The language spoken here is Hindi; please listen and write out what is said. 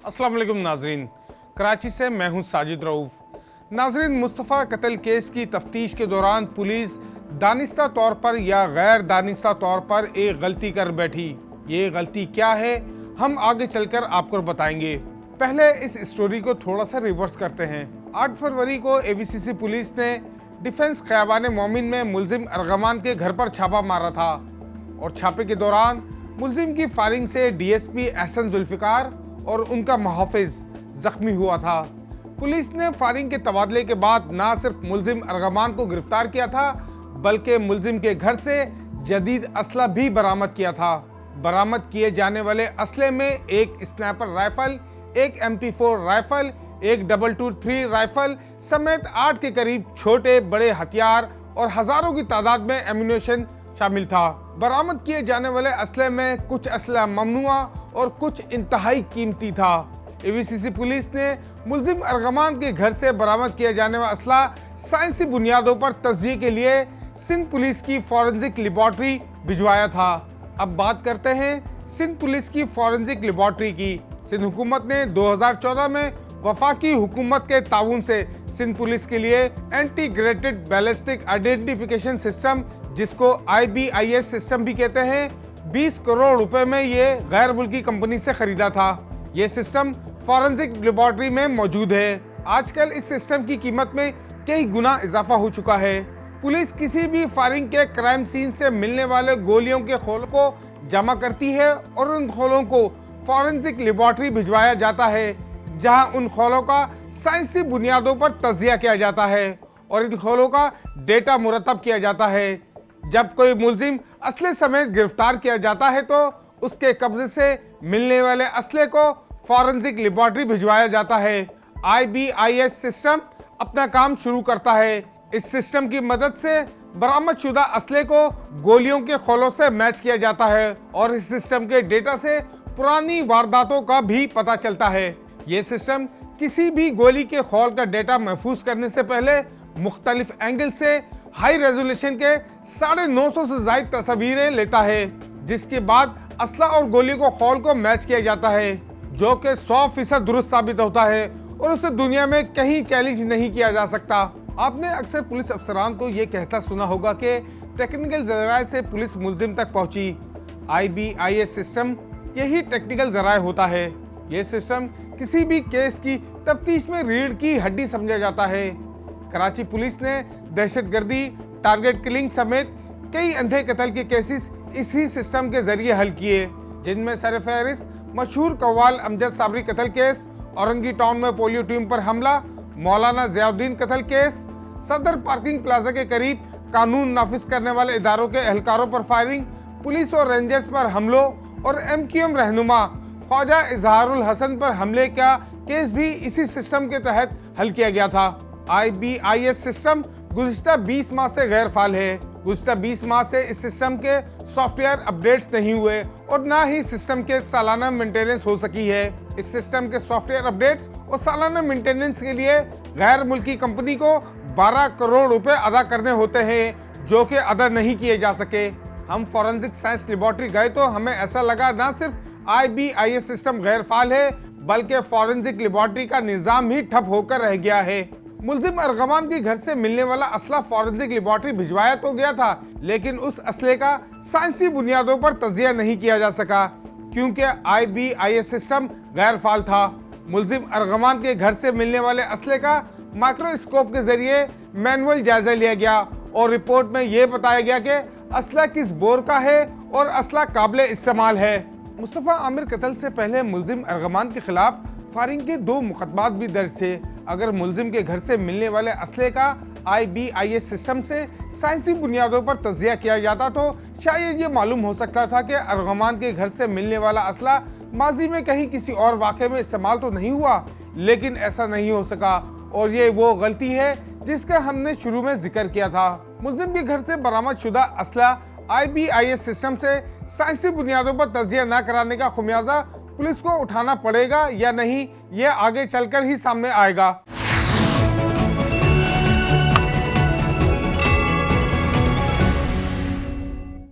अस्सलाम वालेकुम नाजरीन, कराची से मैं हूं साजिद रऊफ। नाजरीन, मुस्तफ़ा कत्ल केस की तफ्तीश के दौरान पुलिस दानिस्ता तौर पर या गैर दानिस्ता तौर पर एक गलती कर बैठी। ये गलती क्या है हम आगे चलकर आपको बताएंगे। पहले इस स्टोरी को थोड़ा सा रिवर्स करते हैं। 8 फरवरी को AVCC पुलिस ने डिफेंस खयाबान मोमिन में मुलजिम अर्गमान के घर पर छापा मारा था और छापे के दौरान मुलजिम की फायरिंग से DSP एहसन जुल्फिकार और उनका मुहाफिज जख्मी हुआ था। पुलिस ने फायरिंग के तबादले के बाद न सिर्फ मुलजिम अर्गमान को गिरफ्तार किया था बल्कि मुलजिम के घर से जदीद असला भी बरामद किया था। बरामद किए जाने वाले असले में एक स्नाइपर राइफल, एक MP4 राइफल, एक 223 राइफल समेत 8 के करीब छोटे बड़े हथियार और हजारों की तादाद में एम्यूनेशन शामिल था। बरामद किए जाने वाले असले में कुछ असला ममनुआ और कुछ इंतहाई कीमती था। AVCC पुलिस ने मुलजिम अर्गमान के घर से बरामद किया जाने वाला असला साइंसी बुनियादों पर तज्जिये के लिए सिंध पुलिस की फॉरेंसिक लेबॉर्ट्री भिजवाया था। अब बात करते हैं सिंध पुलिस की फॉरेंसिक लेबॉर्ट्री की। सिंध हुकूमत ने 2014 में वफाकी हुकूमत के ताउन से सिंध पुलिस के लिए इंटीग्रेटेड बैलिस्टिक आइडेंटिफिकेशन सिस्टम, जिसको IBIS सिस्टम भी कहते हैं, 20 करोड़ रुपए में ये गैर मुल्की कंपनी से खरीदा था। ये सिस्टम फॉरेंसिक लेबॉर्ट्री में मौजूद है। आजकल इस सिस्टम की कीमत में कई गुना इजाफा हो चुका है। पुलिस किसी भी फायरिंग के क्राइम सीन से मिलने वाले गोलियों के खोल को जमा करती है और उन खोलों को फॉरेंसिक लेबॉर्ट्री भिजवाया जाता है, जहां उन खोलों का साइंसी बुनियादों पर तज्जिया किया जाता है और इन खोलों का डेटा मुरतब किया जाता है। जब कोई मुलजिम असले समेत गिरफ्तार किया जाता है तो उसके कब्जे से मिलने वाले असले को फॉरेंसिक लेबॉर्ट्री भिजवाया जाता है। IBIS सिस्टम अपना काम शुरू करता है। इस सिस्टम की मदद से बरामद शुदा असले को गोलियों के खोलों से मैच किया जाता है और इस सिस्टम के डेटा से पुरानी वारदातों का भी पता चलता है। ये सिस्टम किसी भी गोली के खोल का डेटा महफूज करने से पहले मुख्तलिफ एंगल से हाई रेजोल्यूशन के 950 से ज्यादा तस्वीरें लेता है, जिसके बाद असला और गोली को खोल को मैच किया जाता है, जो कि 100% दुरुस्त साबित होता है और उसे दुनिया में कहीं चैलेंज नहीं किया जा सकता। आपने अक्सर पुलिस अफसरान को ये कहता सुना होगा कि टेक्निकल जराये से पुलिस मुलजिम तक पहुंची। IBIS सिस्टम यही टेक्निकल जराये होता है। ये सिस्टम किसी भी केस की तफ्तीश में रीढ़ की हड्डी समझा जाता है। कराची पुलिस ने दहशतगर्दी, टारगेट किलिंग समेत कई अंधे कत्ल के केसेस इसी सिस्टम के जरिए हल किए, जिनमें सरफहरिस्त मशहूर कव्वाल अमजद साबरी कत्ल केस, औरंगी टाउन में पोलियो टीम पर हमला, मौलाना ज़ियाउद्दीन कत्ल केस, सदर पार्किंग प्लाजा के करीब कानून नाफिज करने वाले इदारों के एहलकारों पर फायरिंग, पुलिस और रेंजर्स पर हमलों और MQM रहनुमा ख्वाजा इजहारुल हसन पर हमले का केस भी इसी सिस्टम के तहत हल किया गया था। IBIS सिस्टम गुज़िश्ता 20 माह से गैर फाल है। गुज़िश्ता 20 माह से इस सिस्टम के सॉफ्टवेयर अपडेट्स नहीं हुए और ना ही सिस्टम के सालाना मेंटेनेंस हो सकी है। इस सिस्टम के सॉफ्टवेयर अपडेट्स और सालाना मेंटेनेंस के लिए गैर मुल्की कंपनी को 12 करोड़ रुपए अदा करने होते हैं, जो कि अदा नहीं किए जा सके। हम फॉरेंसिक साइंस लेबॉर्ट्री गए तो हमें ऐसा लगा ना सिर्फ IBIS सिस्टम गैर फाल है बल्कि फॉरेंसिक लेबॉर्ट्री का निज़ाम ही ठप होकर रह गया है। मुलजिम अर्गमान के घर से मिलने वाला असला फॉरेंसिक लेबॉर्ट्री भिजवाया तो गया था, लेकिन उस असले का साइंसी बुनियादों पर तज्जिया नहीं किया जा सका क्योंकि IBIS सिस्टम गैर फाल था। मुलजिम अर्गमान के घर से मिलने वाले असले का माइक्रोस्कोप के जरिए मैनुअल जायजा लिया गया और रिपोर्ट में यह बताया गया कि असला किस बोर का है और असला काबिल इस्तेमाल है। मुस्तफ़ा आमिर कत्ल से पहले मुलजिम अर्गमान के खिलाफ फायरिंग के 2 मुकदमात भी दर्ज थे। अगर मुलजिम के घर से मिलने वाले असले का IBIS सिस्टम से साइंसी बुनियादों पर तज्जिया किया जाता तो शायद ये मालूम हो सकता था कि अर्गमान के घर से मिलने वाला असला माजी में कहीं किसी और वाक़े में इस्तेमाल तो नहीं हुआ, लेकिन ऐसा नहीं हो सका और ये वो गलती है जिसका हमने शुरू में जिक्र किया था। मुलजिम के घर से बरामद शुदा असला IBIS सिस्टम से साइंसी बुनियादों पर तज्जिया न कराने का खुमियाजा पुलिस को उठाना पड़ेगा या नहीं, ये आगे चलकर ही सामने आएगा।